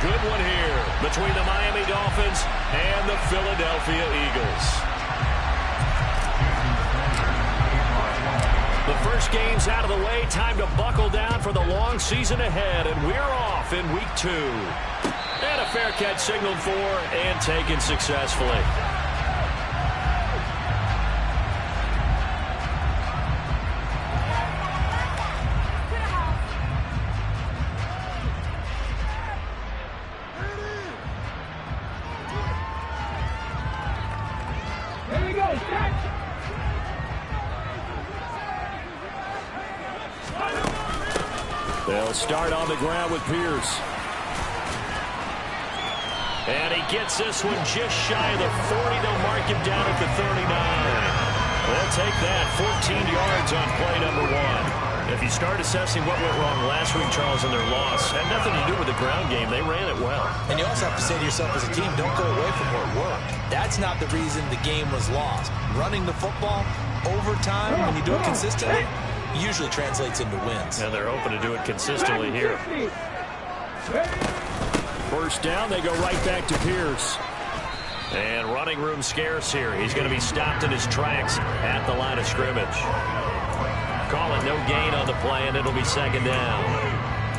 good one here between the Miami Dolphins and the Philadelphia Eagles. The first game's out of the way. Time to buckle down for the long season ahead, and we're off in week 2. And a fair catch signaled for and taken successfully. They'll start on the ground with Pierce. And he gets this one just shy of the 40. They'll mark him down at the 39. They'll take that 14 yards on play number 1. If you start assessing what went wrong last week, Charles, in their loss, had nothing to do with the ground game. They ran it well. And you also have to say to yourself as a team, don't go away from what worked. That's not the reason the game was lost. Running the football, overtime, when you do it consistently, usually translates into wins. And they're hoping to do it consistently here. First down, they go right back to Pierce. And running room scarce here. He's going to be stopped in his tracks at the line of scrimmage. Call it no gain on the play, and it'll be second down.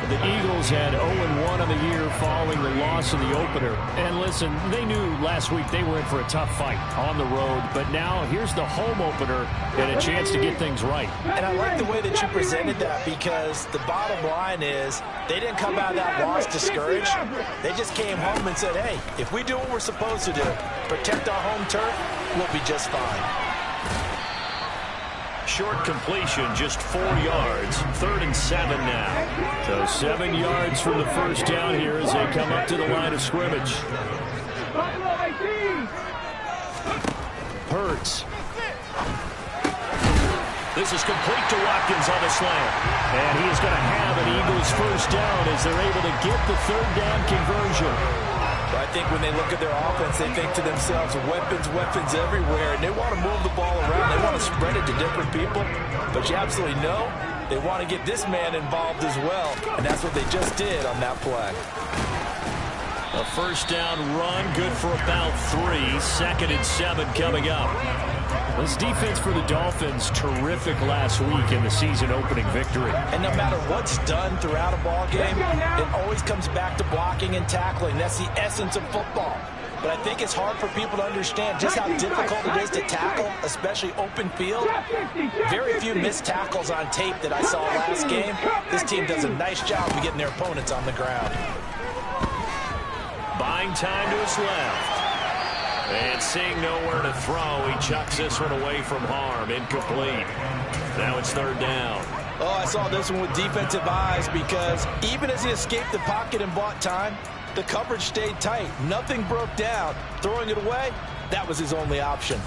The Eagles had 0-1 on the year following the loss of the opener. And listen, they knew last week they were in for a tough fight on the road. But now here's the home opener and a chance to get things right. And I like the way that you presented that, because the bottom line is they didn't come out of that loss discouraged. They just came home and said, hey, if we do what we're supposed to do, protect our home turf, we'll be just fine. Short completion, just 4 yards. 3rd and 7 now. So 7 yards from the first down here as they come up to the line of scrimmage. Hurts. This is complete to Watkins on the slant. And he is going to have an Eagles first down as they're able to get the 3rd down conversion. I think when they look at their offense, they think to themselves, weapons, weapons everywhere, and they want to move the ball around. They want to spread it to different people, but you absolutely know they want to get this man involved as well, and that's what they just did on that play. A first down run, good for about 3. 2nd and 7 coming up. This defense for the Dolphins, terrific last week in the season-opening victory. And no matter what's done throughout a ball game, it always comes back to blocking and tackling. That's the essence of football. But I think it's hard for people to understand just how difficult it is to tackle, especially open field. Very few missed tackles on tape that I saw last game. This team does a nice job of getting their opponents on the ground. Buying time to his left. And seeing nowhere to throw, he chucks this one away from harm. Incomplete. Now it's 3rd down. Oh, I saw this one with defensive eyes, because even as he escaped the pocket and bought time, the coverage stayed tight. Nothing broke down. Throwing it away, that was his only option.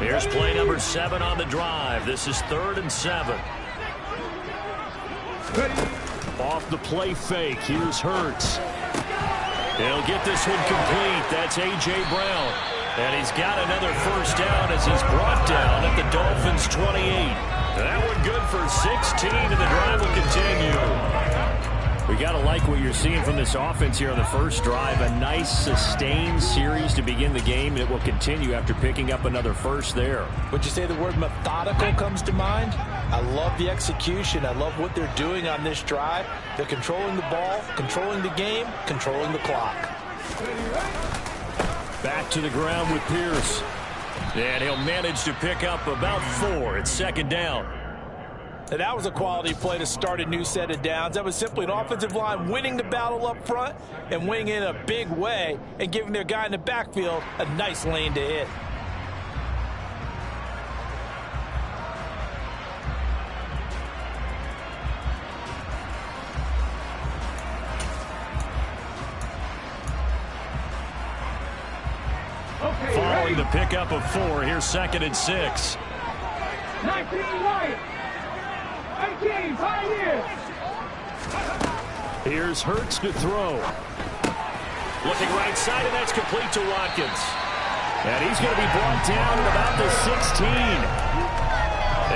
Here's play number 7 on the drive. This is 3rd and 7. Off the play fake, here's Hurts. He'll get this one complete. That's A.J. Brown. And he's got another first down as he's brought down at the Dolphins' 28. That one good for 16, and the drive will continue. We got to like what you're seeing from this offense here on the first drive. A nice, sustained series to begin the game. It will continue after picking up another first there. Would you say the word methodical comes to mind? I love the execution. I love what they're doing on this drive. They're controlling the ball, controlling the game, controlling the clock. Back to the ground with Pierce. And he'll manage to pick up about 4. It's 2nd down. And that was a quality play to start a new set of downs. That was simply an offensive line winning the battle up front and winning in a big way and giving their guy in the backfield a nice lane to hit. Following the pickup of 4, here's 2nd and 6. 19 right. 18 Pioneers. Here's Hurts to throw. Looking right side, and that's complete to Watkins. And he's going to be brought down at about the 16.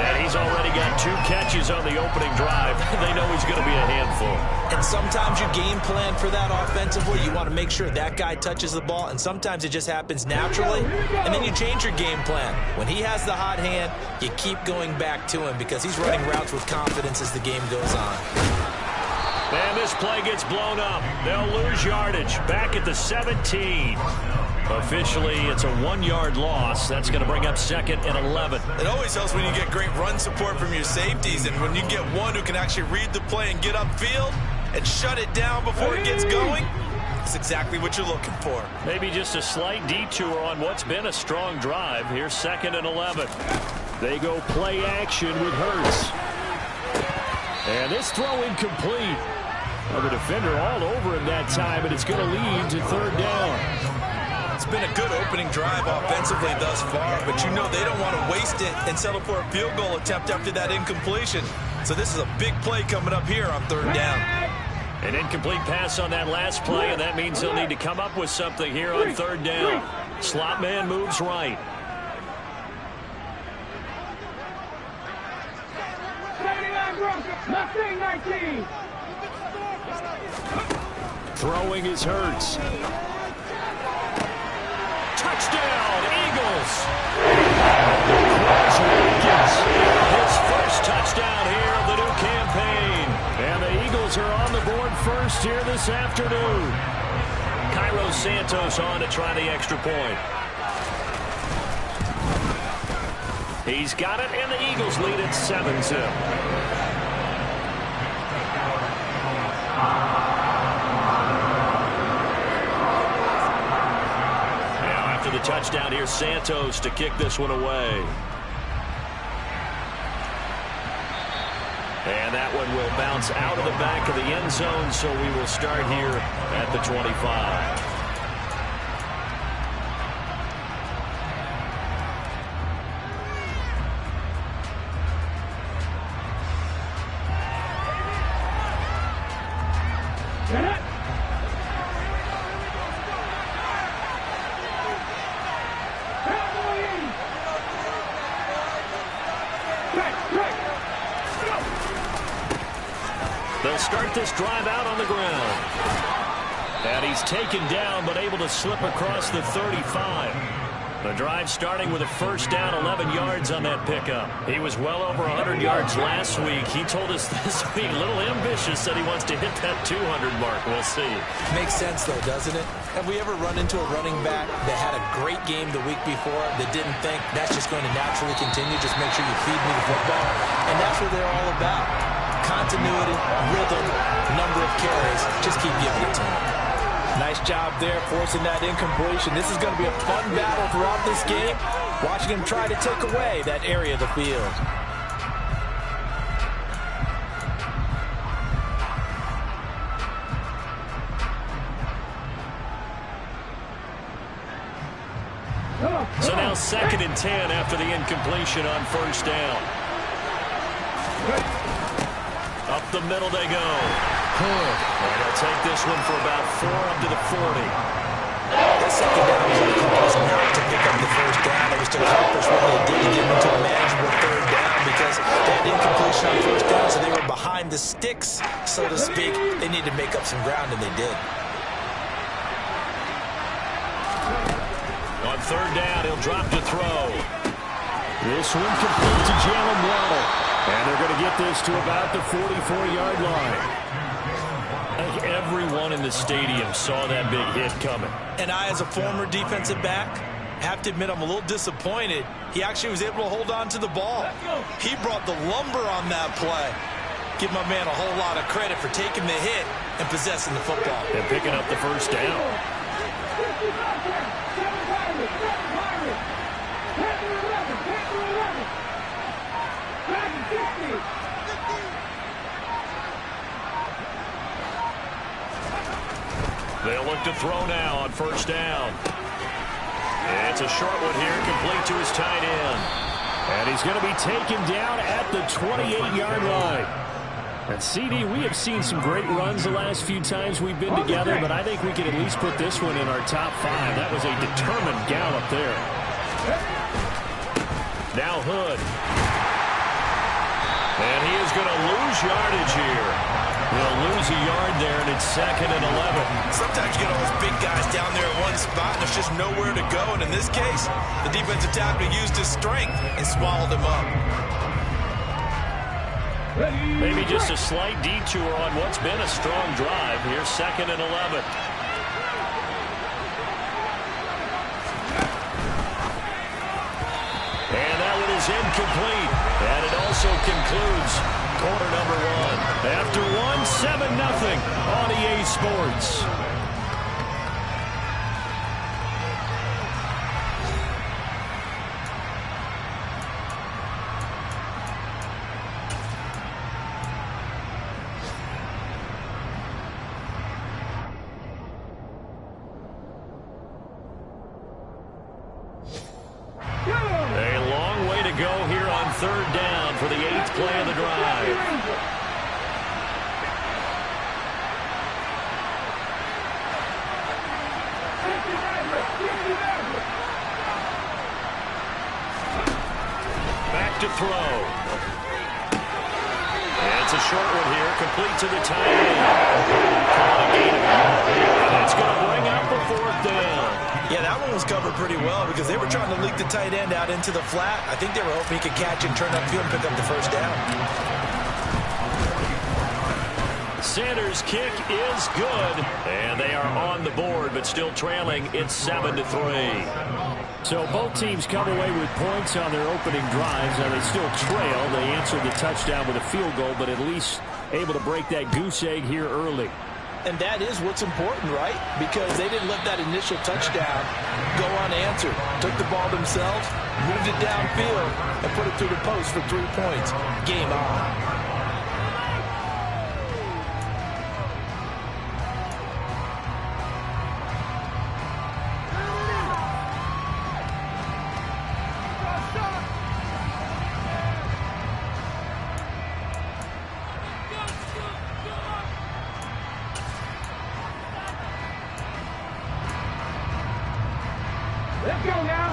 And he's already got 2 catches on the opening drive. They know he's going to be a handful. And sometimes you game plan for that offensively. You want to make sure that guy touches the ball, and sometimes it just happens naturally, and then you change your game plan. When he has the hot hand, you keep going back to him because he's running routes with confidence as the game goes on. And this play gets blown up. They'll lose yardage. Back at the 17. Officially, it's a 1-yard loss. That's going to bring up 2nd and 11. It always helps when you get great run support from your safeties, and when you get one who can actually read the play and get upfield and shut it down before it gets going, it's exactly what you're looking for. Maybe just a slight detour on what's been a strong drive. Here's 2nd and 11. They go play action with Hurts. And this throw incomplete. Well, the defender all over him that time, and it's going to lead to 3rd down. It's been a good opening drive offensively thus far, but you know they don't want to waste it and settle for a field goal attempt after that incompletion. So this is a big play coming up here on 3rd down. An incomplete pass on that last play, and that means they'll need to come up with something here on 3rd down. Slot man moves right. Throwing is Hurts. Touchdown, Eagles! His first touchdown here of the new campaign. And the Eagles are on the board first here this afternoon. Cairo Santos on to try the extra point. He's got it, and the Eagles lead at 7-0. The touchdown here, Santos to kick this one away. And that one will bounce out of the back of the end zone, so we will start here at the 25. They'll start this drive out on the ground. And he's taken down, but able to slip across the 35. The drive starting with a first down, 11 yards on that pickup. He was well over 100 yards last week. He told us this week, a little ambitious, said he wants to hit that 200 mark. We'll see. Makes sense, though, doesn't it? Have we ever run into a running back that had a great game the week before that didn't think that's just going to naturally continue? Just make sure you feed me the football. And that's what they're all about. Continuity, rhythm, number of carries. Just keep giving it to him. Nice job there forcing that incompletion. This is going to be a fun battle throughout this game. Watching him try to take away that area of the field. So now 2nd and 10 after the incompletion on first down. Up the middle they go. And they'll take this one for about 4 up to the 40. That second down was a cause not to pick up the first down. It was to accomplish what they did to get into a manageable 3rd down because they had incompletion on first down, so they were behind the sticks, so to speak. They needed to make up some ground, and they did. On 3rd down, he'll drop to throw. This one complete to Jalen Waddle. And they're going to get this to about the 44-yard line. I think everyone in the stadium saw that big hit coming. And I, as a former defensive back, have to admit I'm a little disappointed. He actually was able to hold on to the ball. He brought the lumber on that play. Give my man a whole lot of credit for taking the hit and possessing the football. And picking up the first down. They'll look to throw now on first down. And it's a short one here, complete to his tight end. And he's going to be taken down at the 28-yard line. And CD, we have seen some great runs the last few times we've been together, but I think we can at least put this one in our top 5. That was a determined gallop there. Now Hood. And he is going to lose yardage here. He'll lose a yard there, and it's 2nd and 11. Sometimes you get all those big guys down there in one spot, and there's just nowhere to go. And in this case, the defensive tackle used his strength and swallowed him up. Maybe just a slight detour on what's been a strong drive. Here's 2nd and 11. And that one is incomplete. And it also concludes quarter number 1. After 7-0 on EA Sports. A long way to go here on 3rd down for the 8th play of the drive. Back to throw. And it's a short one here, complete to the tight end. Call a gain of a yard. That's going to bring up the 4th down. Yeah, that one was covered pretty well because they were trying to leak the tight end out into the flat. I think they were hoping he could catch it, turn upfield, and pick up the 1st down. Sanders' kick is good, and they are on the board, but still trailing. It's 7-3. So both teams come away with points on their opening drives. Now they still trail. They answered the touchdown with a field goal, but at least able to break that goose egg here early. And that is what's important, right? Because they didn't let that initial touchdown go unanswered. Took the ball themselves, moved it downfield, and put it through the post for 3 points. Game on.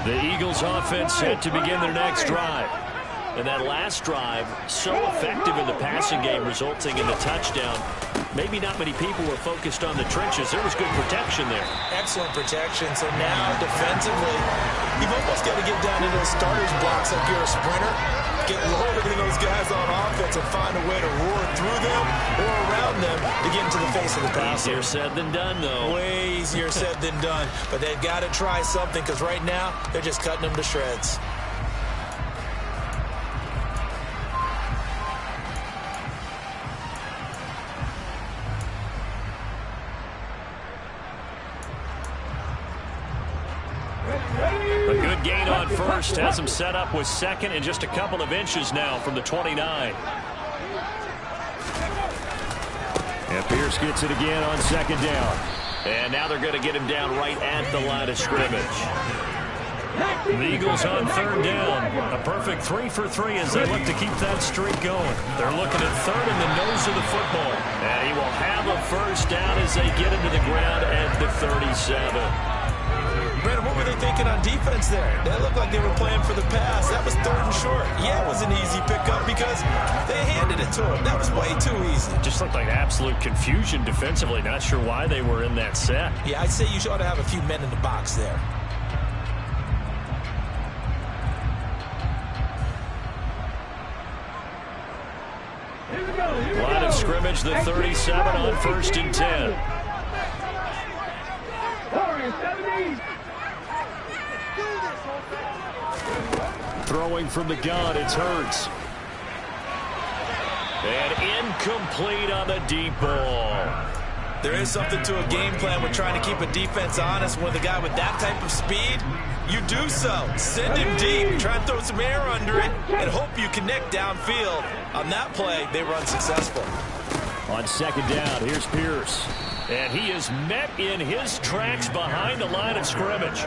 The Eagles offense set to begin their next drive. And that last drive, so effective in the passing game, resulting in the touchdown. Maybe not many people were focused on the trenches. There was good protection there. Excellent protection. So now, defensively, you've almost got to get down to those starters blocks like you're a sprinter. Get lower than those guys on offense and find a way to roar through them or around them to get into the face of the passer. Easier said than done, though. Way easier said than done. But they've got to try something because right now, they're just cutting them to shreds. A good gain on first. Has him set up with 2nd and just a couple of inches now from the 29. And Pierce gets it again on 2nd down. And now they're going to get him down right at the line of scrimmage. The Eagles on 3rd down. A perfect 3 for 3 as they look to keep that streak going. They're looking at 3rd in the nose of the football. And he will have a 1st down as they get into the ground at the 37. Brandon, what were they thinking on defense there? That looked like they were playing for the pass. That was 3rd and short. Yeah, it was an easy pickup because they handed it to him. That was way too easy. Just looked like absolute confusion defensively. Not sure why they were in that set. Yeah, I'd say you ought to have a few men in the box there. Line of scrimmage, the 37 on 1st and 10. Throwing from the gun, it's Hurts. And incomplete on the deep ball. There is something to a game plan with trying to keep a defense honest. With a guy with that type of speed, you do so. Send him deep, try and throw some air under it, and hope you connect downfield. On that play, they were unsuccessful. On 2nd down, here's Pierce. And he is met in his tracks behind the line of scrimmage.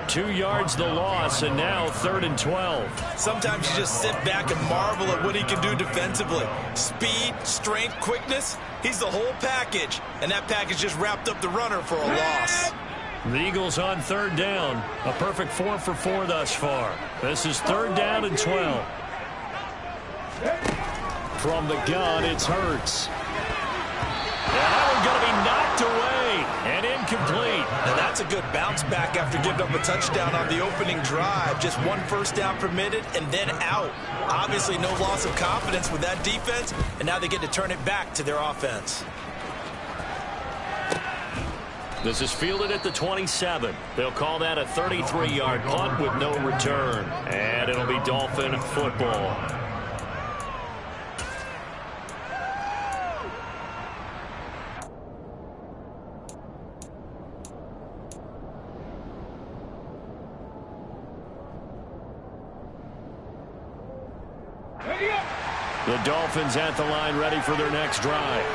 2 yards the loss, and now 3rd and 12. Sometimes you just sit back and marvel at what he can do defensively. Speed, strength, quickness, he's the whole package. And that package just wrapped up the runner for a loss. The Eagles on 3rd down. A perfect 4 for 4 thus far. This is 3rd down and 12. From the gun, it's Hurts. And that one going to be knocked away and incomplete. Now that's a good bounce back after giving up a touchdown on the opening drive. Just one first down permitted and then out. Obviously no loss of confidence with that defense, and now they get to turn it back to their offense. This is fielded at the 27. They'll call that a 33-yard punt with no return. And it'll be Dolphin football. The Dolphins at the line, ready for their next drive.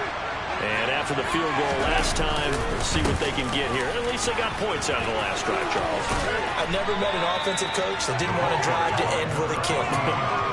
And after the field goal last time, we'll see what they can get here. At least they got points out of the last drive, Charles. I've never met an offensive coach that didn't want to drive to end with a kick.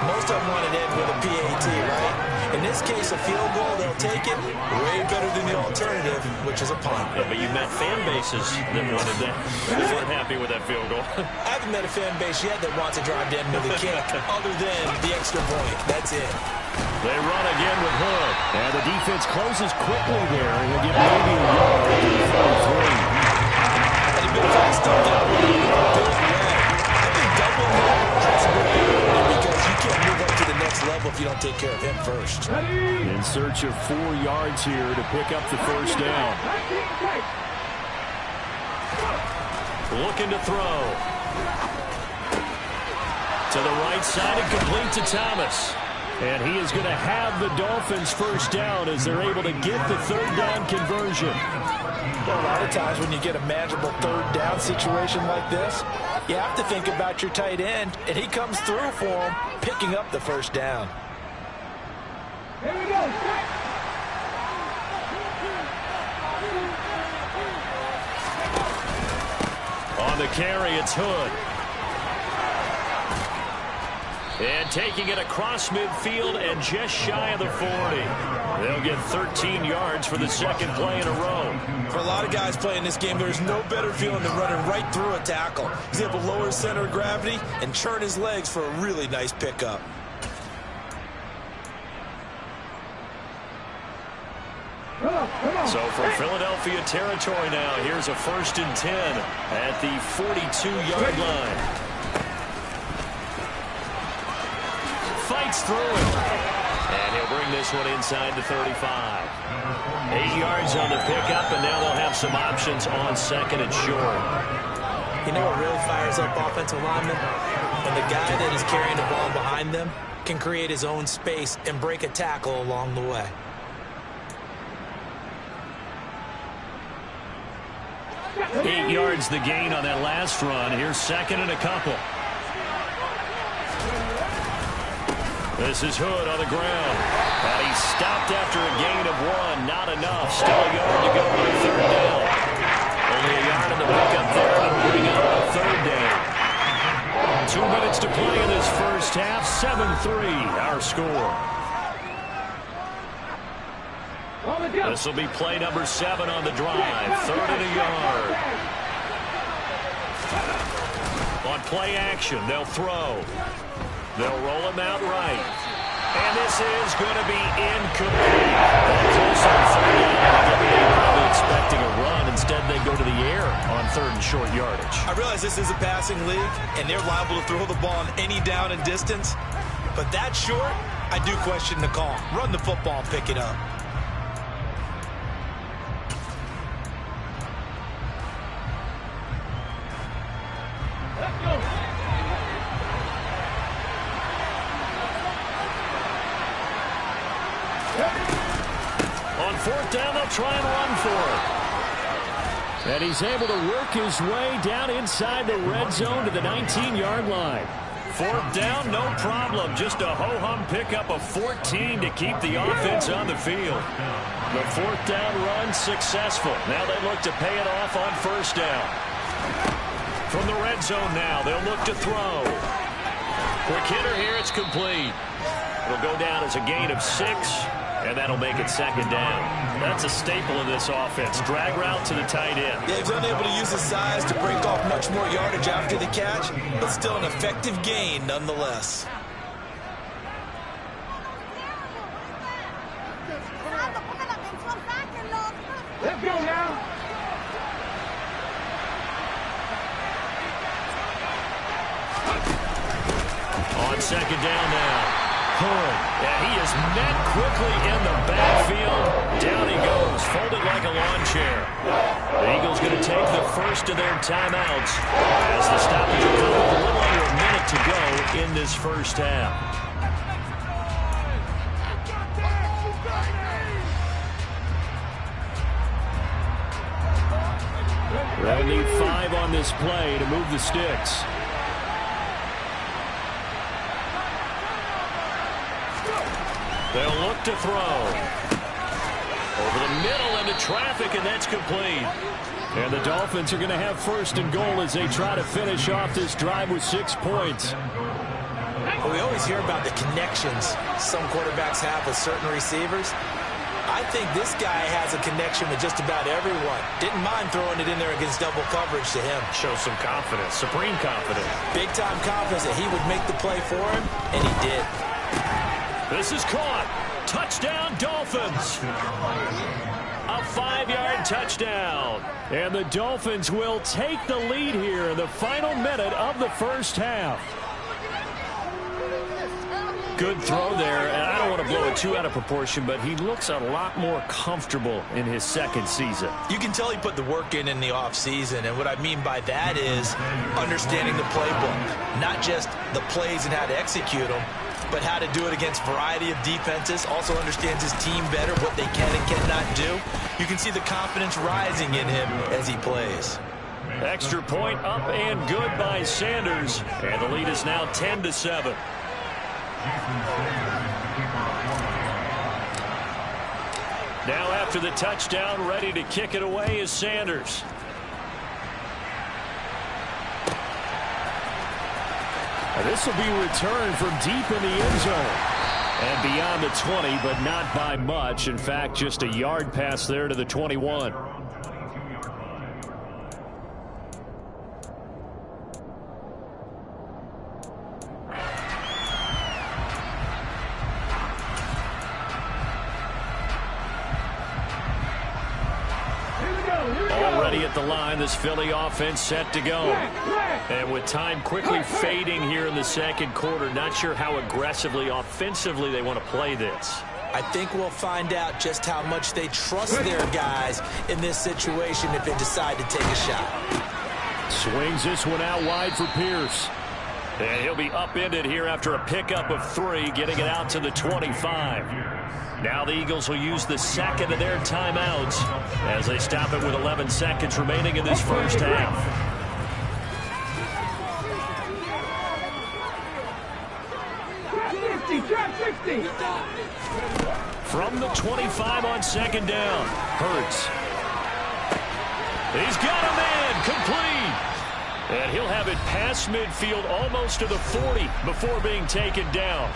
Most of them want to end with a PAT, right? In this case, a field goal, they'll take it way better than the alternative, which is a punt. Yeah, but you met fan bases that wanted that. They weren't happy with that field goal. I haven't met a fan base yet that wants to drive to end with a kick, other than the extra point. That's it. They run again with Hood. And the defense closes quickly there. And he'll get maybe a yard to the 43. And he's been fast on that one. Good way. I think double him has been because you can't move up to the next level if you don't take care of him first. In search of 4 yards here to pick up the first down. Looking to throw. To the right side and complete to Thomas. And he is going to have the Dolphins first down as they're able to get the third down conversion. Well, a lot of times when you get a manageable third down situation like this, you have to think about your tight end, and he comes through for him, picking up the first down. Here we go. On the carry, it's Hood. And taking it across midfield and just shy of the 40. They'll get 13 yards for the second play in a row. For a lot of guys playing this game, there's no better feeling than running right through a tackle. He's able to lower his center of gravity and churn his legs for a really nice pickup. So for Philadelphia territory now, here's a 1st and 10 at the 42-yard line. Fights through it. And he'll bring this one inside the 35. 8 yards on the pickup, and now they'll have some options on 2nd and short. You know what really fires up offensive linemen? When the guy that is carrying the ball behind them can create his own space and break a tackle along the way. Eight yards the gain on that last run. Here's 2nd and a couple. This is Hood on the ground. And he's stopped after a gain of 1. Not enough. Still a yard to go on 3rd down. Only a yard in the pickup there, and it'll bring up a 3rd down. 2 minutes to play in this first half. 7-3 our score. This will be play number 7 on the drive. 3rd and a yard. On play action, they'll throw. They'll roll him out right. And this is going to be incomplete. Close on 3rd down. They're probably expecting a run. Instead, they go to the air on 3rd and short yardage. I realize this is a passing league, and they're liable to throw the ball on any down and distance. But that short, I do question the call. Run the football and pick it up. Let's go. On 4th down, they'll try and run for it. And he's able to work his way down inside the red zone to the 19-yard line. 4th down, no problem. Just a ho-hum pickup of 14 to keep the offense on the field. The 4th down run successful. Now they look to pay it off on 1st down. From the red zone now, they'll look to throw. Quick hitter here, it's complete. It'll go down as a gain of 6, and that'll make it 2nd down. That's a staple of this offense. Drag route to the tight end. Yeah, he's unable to use his size to break off much more yardage after the catch, but still an effective gain nonetheless. Let's go now. On second down now. Hood, and he is met quickly in the backfield. Down he goes, folded like a lawn chair. The Eagles going to take the first of their timeouts as the stoppage will come with a little under a minute to go in this first half. They'll need 5 on this play to move the sticks. They'll look to throw. Over the middle into traffic, and that's complete. And the Dolphins are going to have first and goal as they try to finish off this drive with 6 points. Well, we always hear about the connections some quarterbacks have with certain receivers. I think this guy has a connection with just about everyone. Didn't mind throwing it in there against double coverage to him. Shows some confidence, supreme confidence. Big-time confidence that he would make the play for him, and he did. This is caught. Touchdown, Dolphins. A 5-yard touchdown. And the Dolphins will take the lead here in the final minute of the first half. Good throw there, and I don't want to blow it too out of proportion, but he looks a lot more comfortable in his second season. You can tell he put the work in the offseason, and what I mean by that is understanding the playbook, not just the plays and how to execute them, but how to do it against a variety of defenses. Also understands his team better, what they can and cannot do. You can see the confidence rising in him as he plays. Extra point up and good by Sanders, and the lead is now 10-7. Now after the touchdown, ready to kick it away is Sanders. And this will be returned from deep in the end zone. And beyond the 20, but not by much. In fact, just a yard pass there to the 21. Already at the line, this Philly offense set to go. And with time quickly fading here in the second quarter, not sure how aggressively, offensively they want to play this. I think we'll find out just how much they trust their guys in this situation if they decide to take a shot. Swings this one out wide for Pierce. And he'll be upended here after a pickup of 3, getting it out to the 25. Now the Eagles will use the second of their timeouts as they stop it with 11 seconds remaining in this first half. From the 25 on second down, Hurts. He's got a man, complete. And he'll have it past midfield almost to the 40 before being taken down.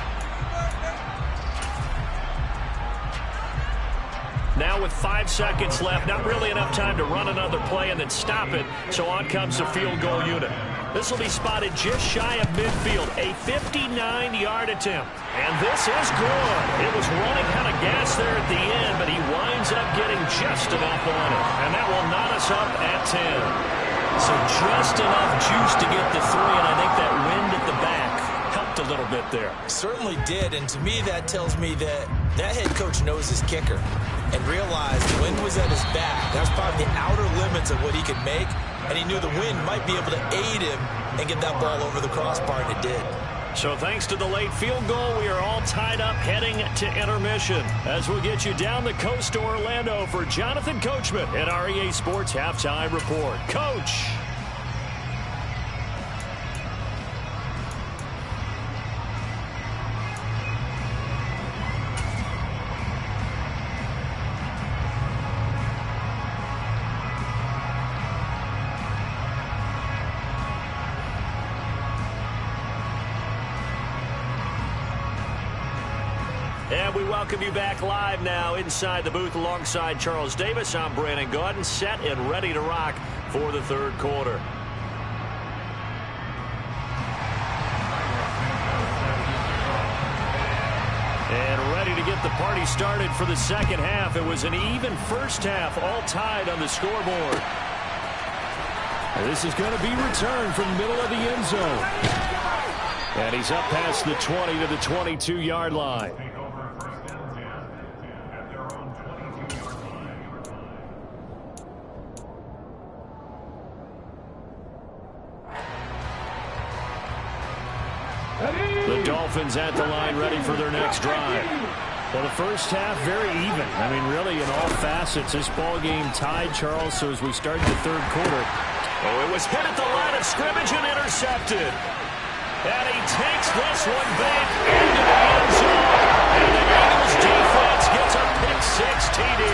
Now with 5 seconds left, not really enough time to run another play and then stop it, so on comes the field goal unit. This will be spotted just shy of midfield, a 59-yard attempt. And this is good. It was running out of gas there at the end, but he winds up getting just enough on it. And that will knot us up at 10. So just enough juice to get the 3, and I think that wind at the back helped a little bit there. Certainly did, and to me that tells me that head coach knows his kicker and realized the wind was at his back. That was probably the outer limits of what he could make, and he knew the wind might be able to aid him and get that ball over the crossbar, and it did. So thanks to the late field goal, we are all tied up heading to intermission as we'll get you down the coast to Orlando for Jonathan Coachman at our EA Sports Halftime Report. Coach! And we welcome you back live now inside the booth alongside Charles Davis. I'm Brandon Gaudin, set and ready to rock for the third quarter. And ready ready to get the party started for the second half. It was an even first half, all tied on the scoreboard. This is going to be returned from the middle of the end zone. And he's up past the 20 to the 22-yard line. The Dolphins at the line, ready for their next drive. Well, the first half, very even. I mean, really, in all facets, this ball game tied, Charles. So as we start the third quarter. Oh, it was hit at the line of scrimmage and intercepted. And he takes this one back into the end zone. And the Eagles defense gets a pick-6 TD.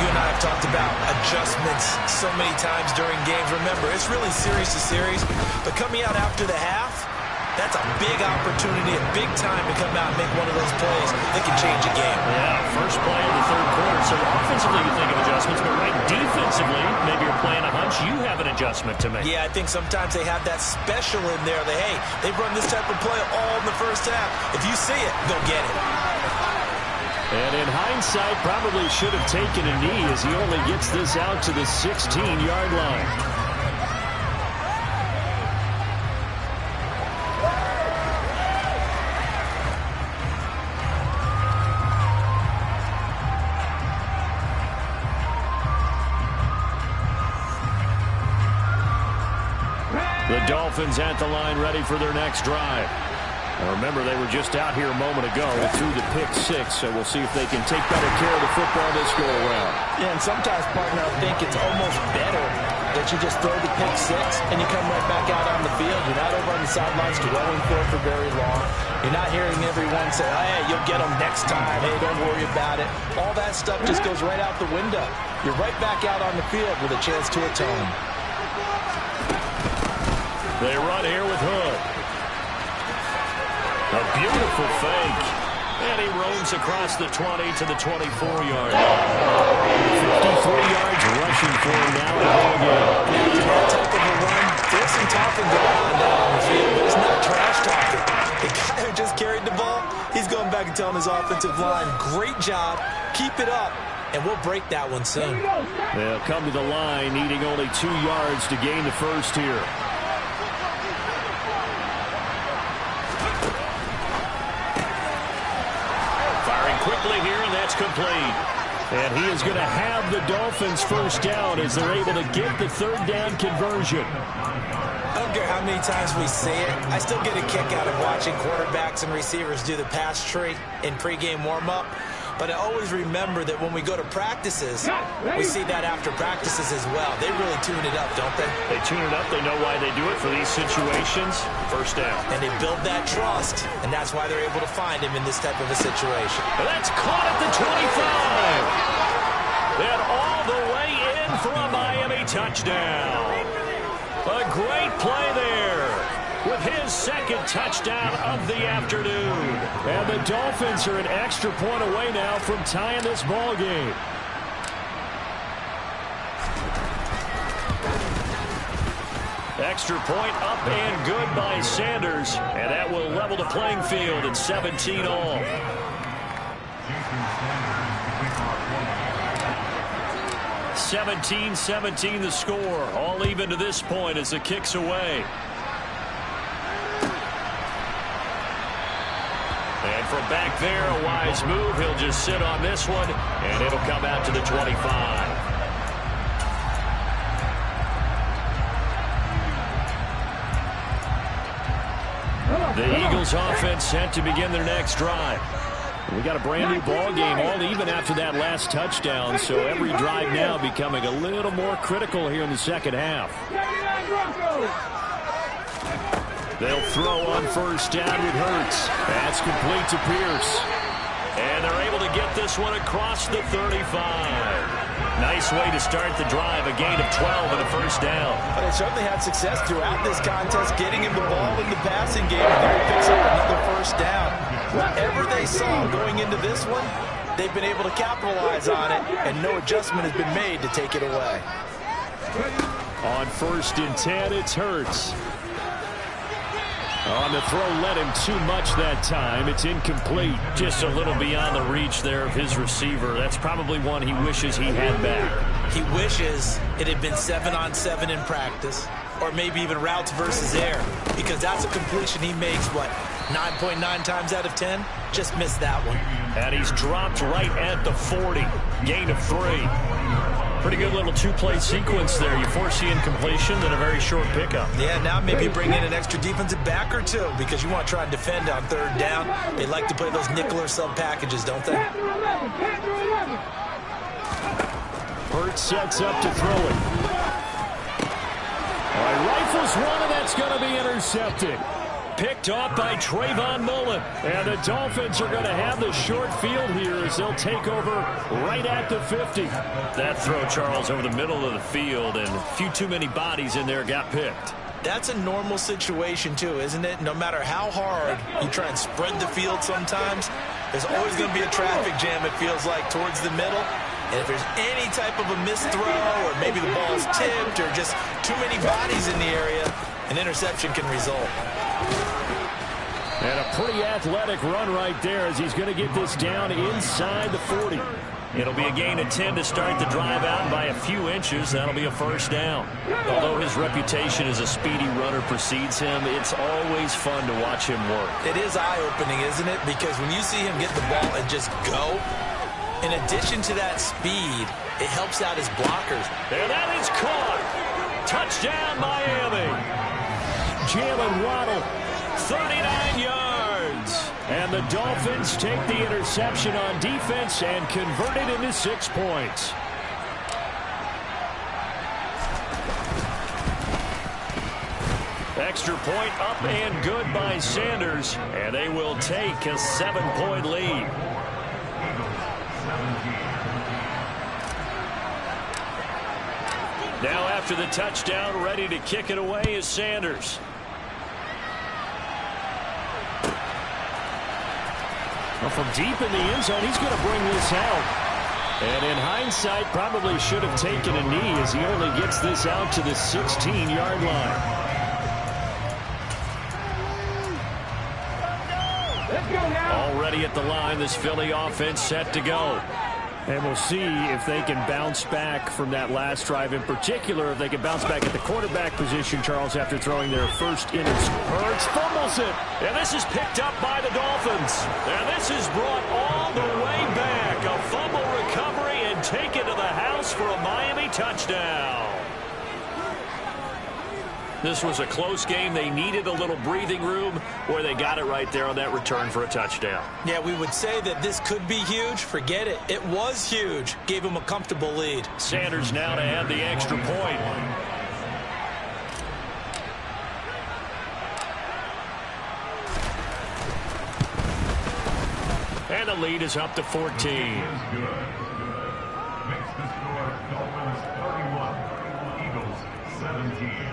You and I have talked about adjustments so many times during games. Remember, it's really series to series. But coming out after the half, that's a big opportunity, a big time to come out and make one of those plays that can change a game. Yeah, first play of the third quarter. So offensively, you think of adjustments, but right defensively, maybe you're playing a hunch. You have an adjustment to make. Yeah, I think sometimes they have that special in there that, hey, they've run this type of play all in the first half. If you see it, go get it. And in hindsight, probably should have taken a knee as he only gets this out to the 16-yard line. The Dolphins at the line, ready for their next drive. And remember, they were just out here a moment ago through the pick-6, so we'll see if they can take better care of the football this go-around. Yeah, and sometimes, partner, I think it's almost better that you just throw the pick-6 and you come right back out on the field. You're not over on the sidelines dwelling for very long. You're not hearing everyone say, oh, hey, you'll get them next time. Hey, don't worry about it. All that stuff just goes right out the window. You're right back out on the field with a chance to atone. They run here with Hood. A beautiful fake. And he roams across the 20 to the 24-yard line. 53 yards rushing for him now in the ball game. After that type of a run, there's some talking going on down on the field, but it's not trash talking. The guy who just carried the ball, he's going back and telling his offensive line, great job, keep it up, and we'll break that one soon. They'll come to the line, needing only 2 yards to gain the first here. Quickly here, and that's complete. And he is going to have the Dolphins first down as they're able to get the third down conversion. I don't care how many times we see it. I still get a kick out of watching quarterbacks and receivers do the pass tree in pregame warm-up. But I always remember that when we go to practices, we see that after practices as well. They really tune it up, don't they? They tune it up. They know why they do it for these situations. First down. And they build that trust, and that's why they're able to find him in this type of a situation. And that's caught at the 25. And all the way in for a Miami touchdown. A great play there with his second touchdown of the afternoon. And the Dolphins are an extra point away now from tying this ball game. Extra point up and good by Sanders. And that will level the playing field at 17 all. (17-17) the score. All even to this point as the kick's away. And from back there, a wise move. He'll just sit on this one, and it'll come out to the 25. The Eagles offense set to begin their next drive. We got a brand new ball game, all even after that last touchdown, so every drive now becoming a little more critical here in the second half. They'll throw on first down with Hurts. That's complete to Pierce. And they're able to get this one across the 35. Nice way to start the drive, a gain of 12 and a first down. But they certainly had success throughout this contest, getting him the ball in the passing game, and there he picks up another first down. Whatever they saw going into this one, they've been able to capitalize on it, and no adjustment has been made to take it away. On 1st and 10, it's Hurts. On the throw, led him too much that time. It's incomplete. Just a little beyond the reach there of his receiver. That's probably one he wishes he had back. He wishes it had been 7-on-7 in practice, or maybe even routes versus air, because that's a completion he makes, what, 9.9 times out of 10? Just missed that one. And he's dropped right at the 40. Gain of 3. Pretty good little two-play sequence there. You foresee incompletion, then a very short pickup. Yeah, now maybe bring in an extra defensive back or two, because you want to try and defend on third down. They like to play those nickel or sub packages, don't they? Hurt sets up to throw it. All right, rifles one, and that's going to be intercepted. Picked off by Trayvon Mullen. And the Dolphins are going to have the short field here as they'll take over right at the 50. That throw, Charles, over the middle of the field, and a few too many bodies in there got picked. That's a normal situation, too, isn't it? No matter how hard you try and spread the field sometimes, there's always going to be a traffic jam, it feels like, towards the middle. And if there's any type of a missed throw, or maybe the ball's tipped, or just too many bodies in the area, an interception can result. And a pretty athletic run right there as he's going to get this down inside the 40. It'll be a gain of 10 to start the drive out by a few inches. That'll be a first down. Although his reputation as a speedy runner precedes him, it's always fun to watch him work. It is eye-opening, isn't it? Because when you see him get the ball and just go, in addition to that speed, it helps out his blockers. And that is caught. Touchdown, Miami. Jalen Waddle, 39 yards. And the Dolphins take the interception on defense and convert it into 6 points. Extra point up and good by Sanders. And they will take a 7-point lead. Now after the touchdown, ready to kick it away is Sanders. Well, from deep in the end zone, he's going to bring this out. And in hindsight, probably should have taken a knee as he only gets this out to the 16-yard line. Let's go now. Already at the line, this Philly offense set to go. And we'll see if they can bounce back from that last drive. In particular, if they can bounce back at the quarterback position, Charles, after throwing their first interception. Hurts fumbles it. And this is picked up by the Dolphins. And this is brought all the way back. A fumble recovery and taken to the house for a Miami touchdown. This was a close game. They needed a little breathing room, where they got it right there on that return for a touchdown. Yeah, we would say that this could be huge. Forget it. It was huge. Gave him a comfortable lead. Sanders now to add the extra point. And the lead is up to 14. Makes the score Dolphins 31, Eagles 17.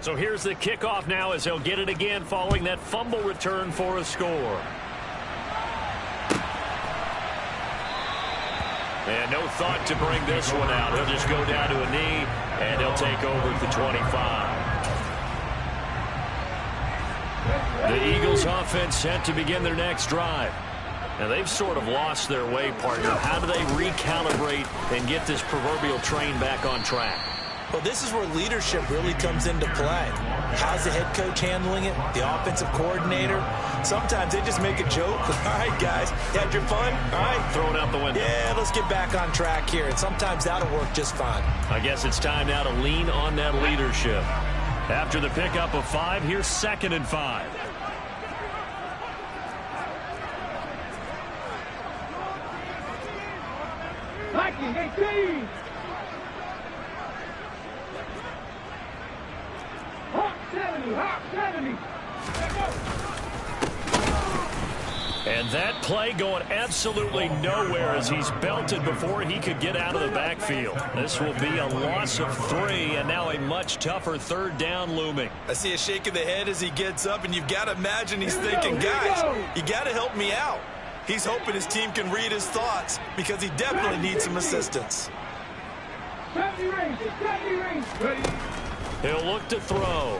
So here's the kickoff now as they'll get it again following that fumble return for a score. And no thought to bring this one out. He'll just go down to a knee, and he'll take over at the 25. The Eagles offense set to begin their next drive. Now, they've sort of lost their way, partner. How do they recalibrate and get this proverbial train back on track? Well, this is where leadership really comes into play. How's the head coach handling it? The offensive coordinator? Sometimes they just make a joke. All right, guys, you had your fun? All right. Throw it out the window. Yeah, let's get back on track here. And sometimes that'll work just fine. I guess it's time now to lean on that leadership. After the pickup of 5, here's 2nd and 5. Vikings 18. Hawk 70. Hawk 70. Let's go. And that play going absolutely nowhere as he's belted before he could get out of the backfield. This will be a loss of 3, and now a much tougher 3rd down looming. I see a shake of the head as he gets up, and you've got to imagine he's thinking, guys, you got to help me out. He's hoping his team can read his thoughts because he definitely needs some assistance. 70 range. 70 range. Ready. He'll look to throw.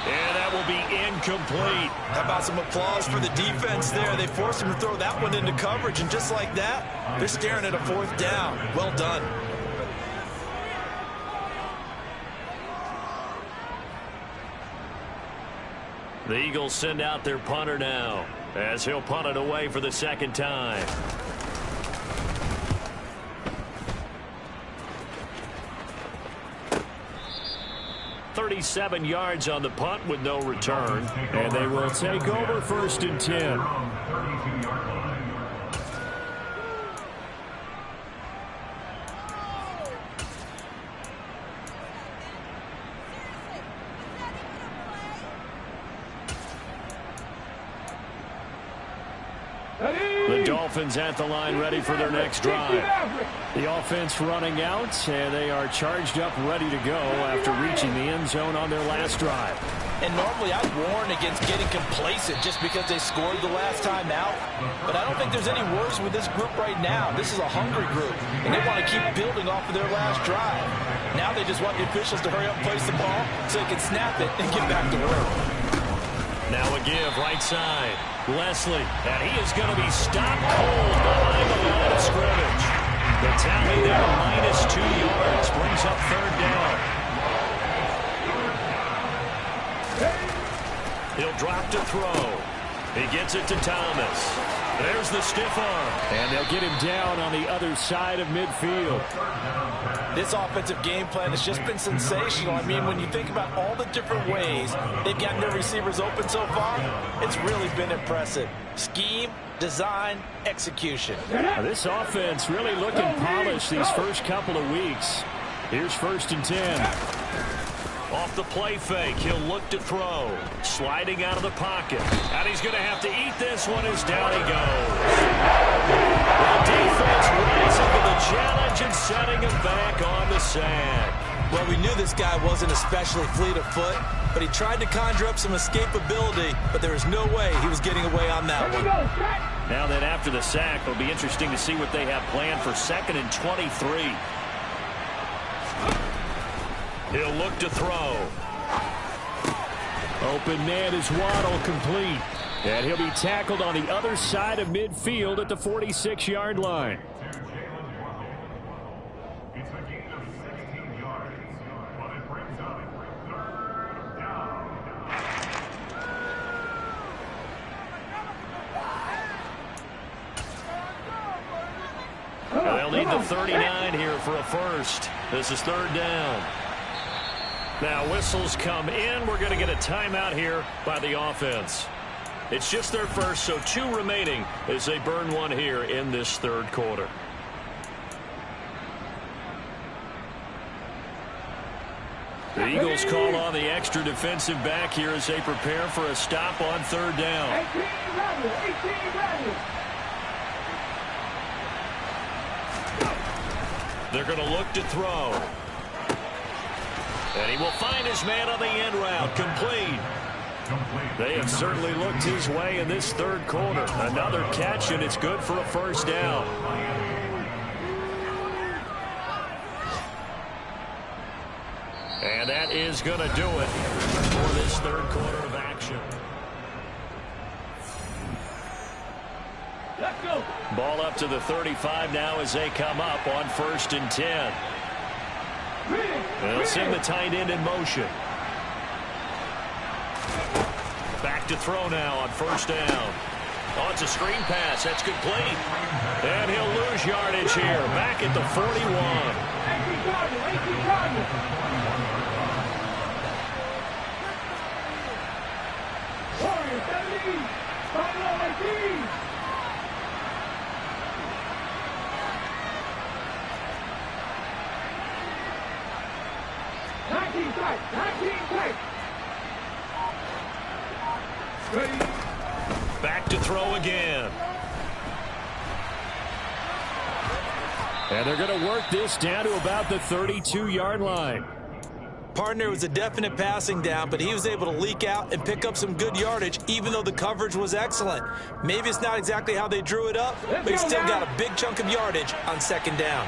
And that will be incomplete. How about some applause for the defense there? They forced him to throw that one into coverage, and just like that, they're staring at a 4th down. Well done. The Eagles send out their punter now, as he'll punt it away for the 2nd time. .37 yards on the punt with no return. And they will take over 1st and 10. The Dolphins at the line ready for their next drive. The offense running out, and they are charged up ready to go after reaching the end zone on their last drive. And normally I warn against getting complacent just because they scored the last time out. But I don't think there's any worries with this group right now. This is a hungry group, and they want to keep building off of their last drive. Now they just want the officials to hurry up and place the ball so they can snap it and get back to work. Now a give right side. Leslie, and he is going to be stopped cold behind the line of scrimmage. The tally there, -2 yards, brings up 3rd down. He'll drop to throw. He gets it to Thomas. There's the stiff arm. And they'll get him down on the other side of midfield. This offensive game plan has just been sensational. I mean, when you think about all the different ways they've gotten their receivers open so far, it's really been impressive. Scheme, design, execution. Now, this offense really looking polished these first couple of weeks. Here's 1st and 10. Off the play fake, he'll look to throw. Sliding out of the pocket. And he's going to have to eat this one as down he goes. The defense rising to the challenge and setting him back on the sack. Well, we knew this guy wasn't especially fleet of foot, but he tried to conjure up some escapability, but there was no way he was getting away on that one. Now that after the sack, it'll be interesting to see what they have planned for 2nd and 23. He'll look to throw. Open man is Waddle, complete. And he'll be tackled on the other side of midfield at the 46-yard line. It's a gain of 16 yards, but it brings up 3rd down. They'll need the 39 here for a first. This is 3rd down. Now whistles come in. We're going to get a timeout here by the offense. It's just their first, so 2 remaining as they burn one here in this 3rd quarter. The Eagles call on the extra defensive back here as they prepare for a stop on 3rd down. 18 running. They're going to look to throw. And he will find his man on the end route. Complete. They have certainly looked his way in this 3rd quarter. Another catch, and it's good for a 1st down. And that is going to do it for this 3rd quarter of action. Let's go. Ball up to the 35 now as they come up on 1st and 10. They'll send the tight end in motion. Back to throw now on 1st down. Oh, it's a screen pass. That's complete. And he'll lose yardage here. Back at the 41. 18 target. Warriors 70. Final 18. Back to throw again. And they're going to work this down to about the 32-yard line. Partner was a definite passing down, but he was able to leak out and pick up some good yardage, even though the coverage was excellent. Maybe it's not exactly how they drew it up, but he still got a big chunk of yardage on 2nd down.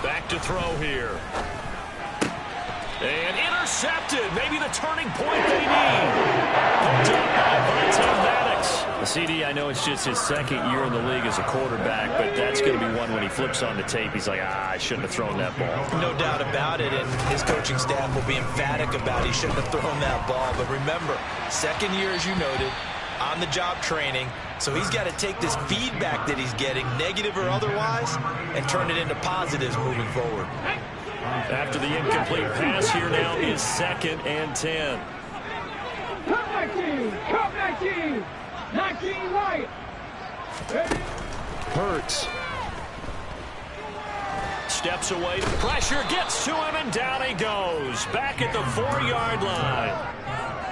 Back to throw here. And intercepted. Maybe the turning point they need. Picked up by Maddox. The CD, I know it's just his second year in the league as a quarterback, but that's going to be one when he flips on the tape. He's like, I shouldn't have thrown that ball. No doubt about it, and his coaching staff will be emphatic about he shouldn't have thrown that ball. But remember, second year, as you noted, on-the-job training, so he's got to take this feedback that he's getting, negative or otherwise, and turn it into positives moving forward. After the incomplete pass, here now is 2nd and 10. Come 19, come 19, 19 right. Hurts. Steps away, pressure gets to him, and down he goes. Back at the 4-yard line.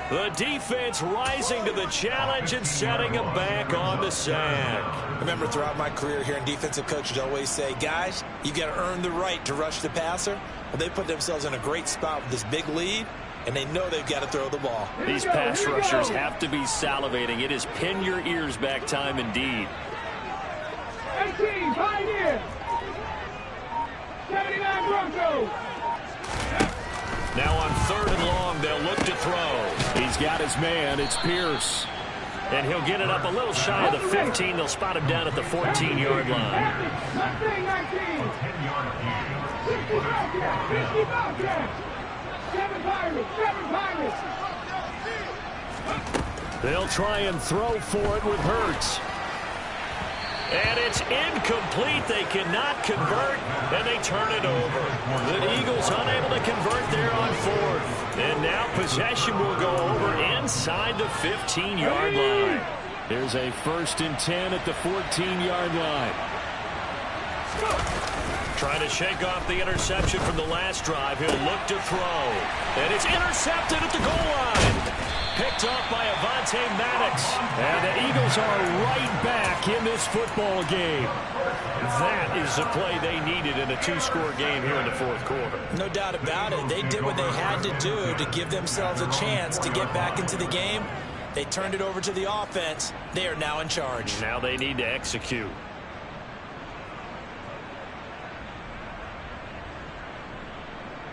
The defense rising to the challenge and setting him back on the sack. Remember, throughout my career here in defensive coaches always say, guys, you got to earn the right to rush the passer. Well, they put themselves in a great spot with this big lead, and they know they've got to throw the ball. These pass rushers have to be salivating. It is pin your ears back time indeed. 18, Pioneer. 79 Broncos. Now on 3rd and long, they'll look to throw. He's got his man. It's Pierce. And he'll get it up a little shy of the 15. They'll spot him down at the 14-yard line. 19, 19. 60 Bobcats, 50 Bobcats. 7 Pirates, 7 Pirates. They'll try and throw for it with Hurts. And it's incomplete. They cannot convert, and they turn it over. The Eagles unable to convert there on 4th. And now possession will go over inside the 15-yard line. There's a 1st and 10 at the 14-yard line. Trying to shake off the interception from the last drive. He'll look to throw. And it's intercepted at the goal line. Picked up by Maddox. And the Eagles are right back in this football game. That is the play they needed in a 2-score game here in the 4th quarter. No doubt about it. They did what they had to do to give themselves a chance to get back into the game. They turned it over to the offense. They are now in charge. Now they need to execute.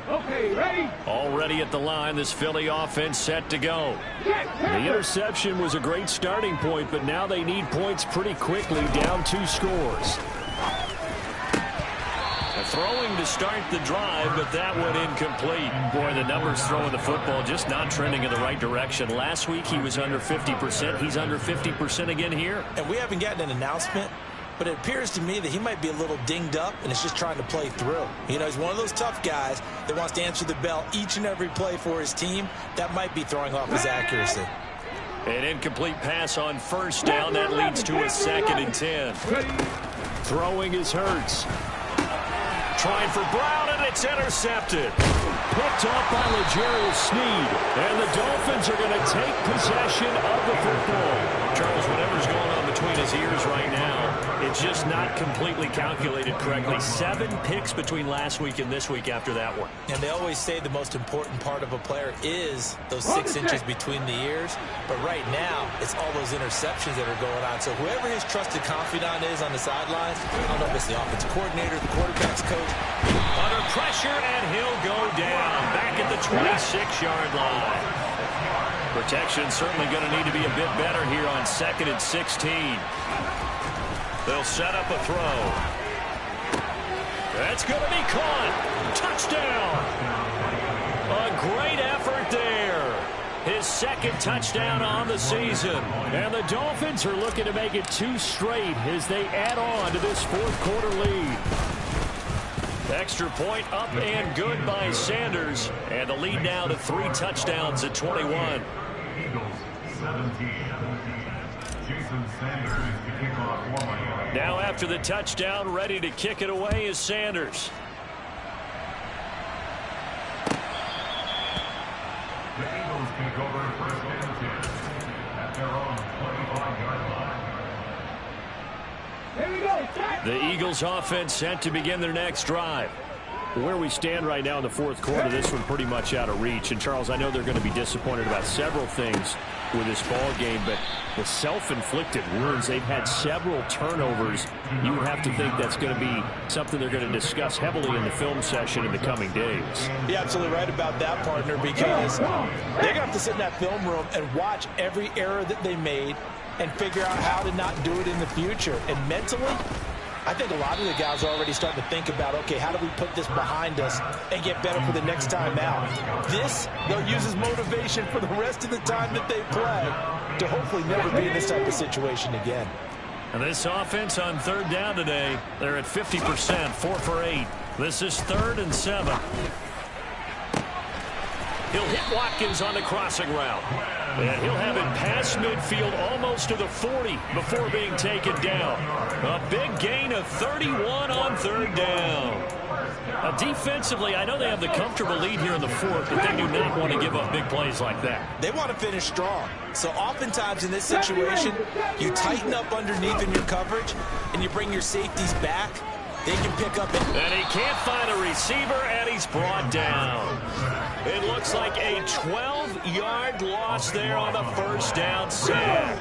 Okay, ready? Already at the line, this Philly offense set to go. The interception was a great starting point, but now they need points pretty quickly, down 2 scores. Throwing to start the drive, but that one incomplete. Boy, the numbers throwing the football just not trending in the right direction. Last week he was under 50%. He's under 50% again here. And we haven't gotten an announcement, but it appears to me that he might be a little dinged up and is just trying to play through. You know, he's one of those tough guys that wants to answer the bell each and every play for his team. That might be throwing off his accuracy. An incomplete pass on 1st down. That leads to a 2nd and 10. Throwing is Hurts. Trying for Brown, and it's intercepted. Picked up by L'Jarius Sneed. And the Dolphins are going to take possession of the football. Charles, whatever's going on between his ears right now, it's just not completely calculated correctly. 7 picks between last week and this week after that one. And they always say the most important part of a player is those 6 inches between the ears. But right now, it's all those interceptions that are going on. So whoever his trusted confidant is on the sidelines, I don't know if it's the offensive coordinator, the quarterback's coach. Under pressure, and he'll go down. Back at the 26-yard line. Protection certainly going to need to be a bit better here on 2nd and 16. They'll set up a throw. That's going to be caught. Touchdown. A great effort there. His 2nd touchdown on the season. And the Dolphins are looking to make it 2 straight as they add on to this 4th quarter lead. Extra point up and good by Sanders. And the lead now to 3 touchdowns at 21. Eagles 17. Jason Sanders to kick off for Miami. Now after the touchdown, ready to kick it away is Sanders. The Eagles take over 1st and 10 at their own 25-yard line. Here we go. The Eagles offense set to begin their next drive. Where we stand right now in the 4th quarter, this one pretty much out of reach. And, Charles, I know they're going to be disappointed about several things with this ball game, but the self-inflicted wounds, they've had several turnovers. You would have to think that's going to be something they're going to discuss heavily in the film session in the coming days. You're absolutely right about that, partner, because they're going to have to sit in that film room and watch every error that they made and figure out how to not do it in the future. And mentally, I think a lot of the guys are already starting to think about, okay, how do we put this behind us and get better for the next time out? This, they'll use as motivation for the rest of the time that they play to hopefully never be in this type of situation again. And this offense on third down today, they're at 50%, 4 for 8. This is 3rd and 7. He'll hit Watkins on the crossing route. And he'll have it past midfield almost to the 40 before being taken down. A big gain of 31 on third down. Defensively, I know they have the comfortable lead here in the 4th, but they do not want to give up big plays like that. They want to finish strong. So oftentimes in this situation, you tighten up underneath in your coverage, and you bring your safeties back. They can pick up it. And he can't find a receiver, and he's brought down. It looks like a 12-yard loss there on the first down sack.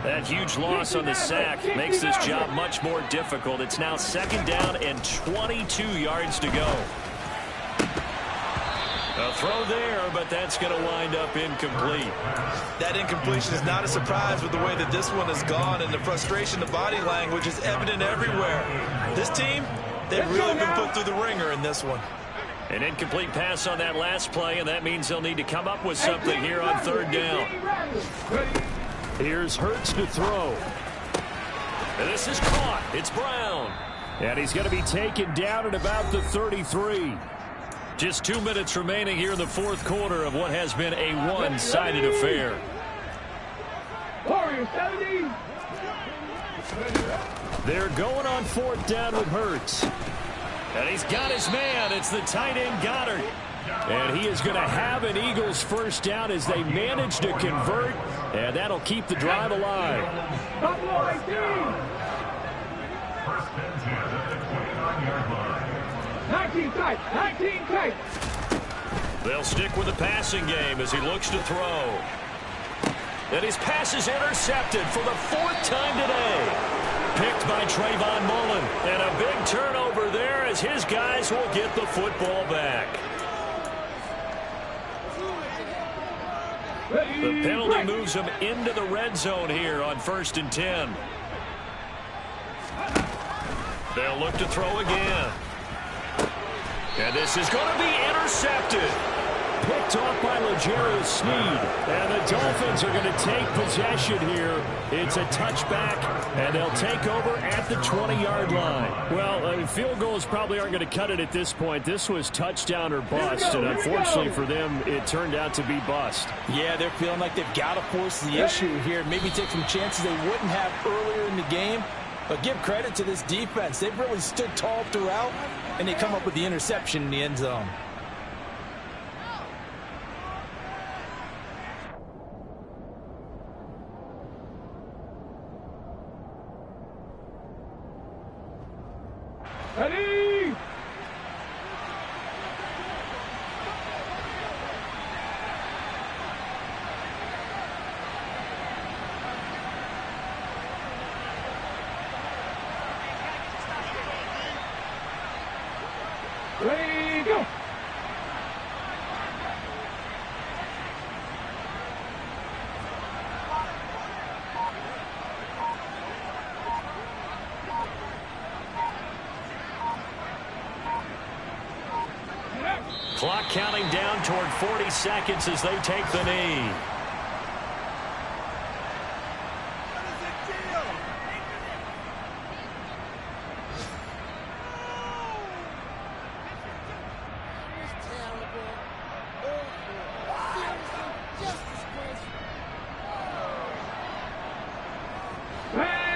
That huge loss on the sack makes this job much more difficult. It's now 2nd down and 22 yards to go. A throw there, but that's going to wind up incomplete. That incompletion is not a surprise with the way that this one has gone, and the frustration, the body language is evident everywhere. This team, they've really been put through the ringer in this one. An incomplete pass on that last play, and that means they'll need to come up with something here on 3rd down. Here's Hurts to throw. And this is caught. It's Brown. And he's going to be taken down at about the 33. Just 2 minutes remaining here in the 4th quarter of what has been a one-sided affair. Warriors 70. They're going on 4th down with Hurts. And he's got his man. It's the tight end Goddard. And he is going to have an Eagles first down as they manage to convert. And that'll keep the drive alive. Buffalo 18. First and 10 at the 29-yard line. 19 tight. 19 tight. They'll stick with the passing game as he looks to throw. And his pass is intercepted for the 4th time today. Picked by Trayvon Mullen. And a big turnover there as his guys will get the football back. The penalty moves them into the red zone here on 1st and 10. They'll look to throw again. And this is going to be intercepted. Picked off by L'Jarius Sneed. And the Dolphins are going to take possession here. It's a touchback, and they'll take over at the 20-yard line. Well, field goals probably aren't going to cut it at this point. This was touchdown or bust, and unfortunately for them, it turned out to be bust. Yeah, they're feeling like they've got to force the issue here. Maybe take some chances they wouldn't have earlier in the game. But give credit to this defense. They've really stood tall throughout, and they come up with the interception in the end zone. Ready. Ready, go. Clock counting down toward 40 seconds as they take the knee.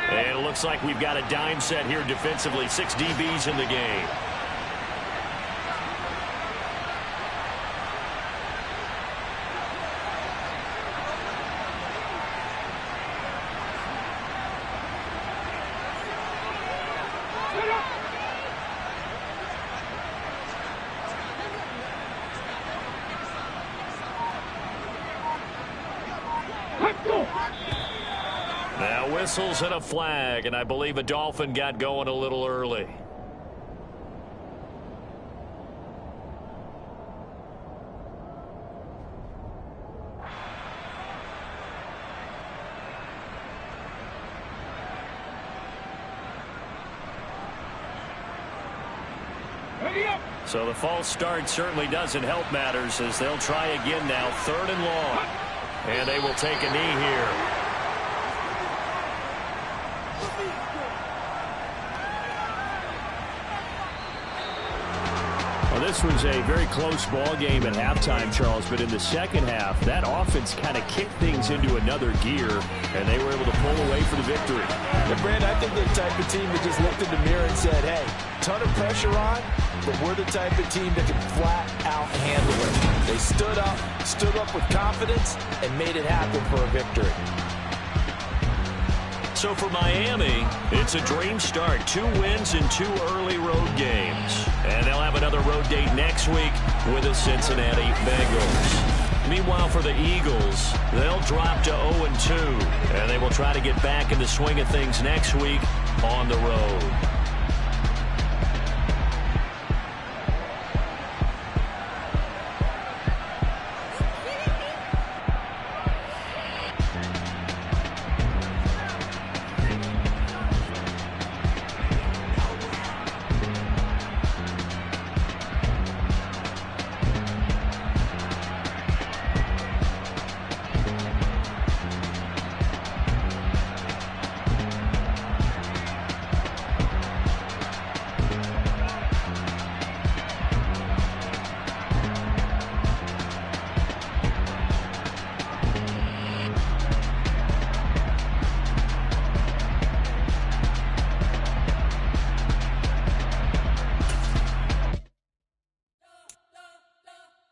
And it looks like we've got a dime set here defensively. 6 DBs in the game. Whistles and a flag, and I believe a Dolphin got going a little early. So the false start certainly doesn't help matters as they'll try again now, 3rd and long. And they will take a knee here. Well, this was a very close ball game at halftime, Charles, but in the second half, that offense kind of kicked things into another gear, and they were able to pull away for the victory. And Brandon, I think they're the type of team that just looked in the mirror and said, hey, ton of pressure on, but we're the type of team that can flat out handle it. They stood up with confidence, and made it happen for a victory. So for Miami, it's a dream start. 2 wins in 2 early road games. And they'll have another road date next week with the Cincinnati Bengals. Meanwhile, for the Eagles, they'll drop to 0-2. And they will try to get back in the swing of things next week on the road.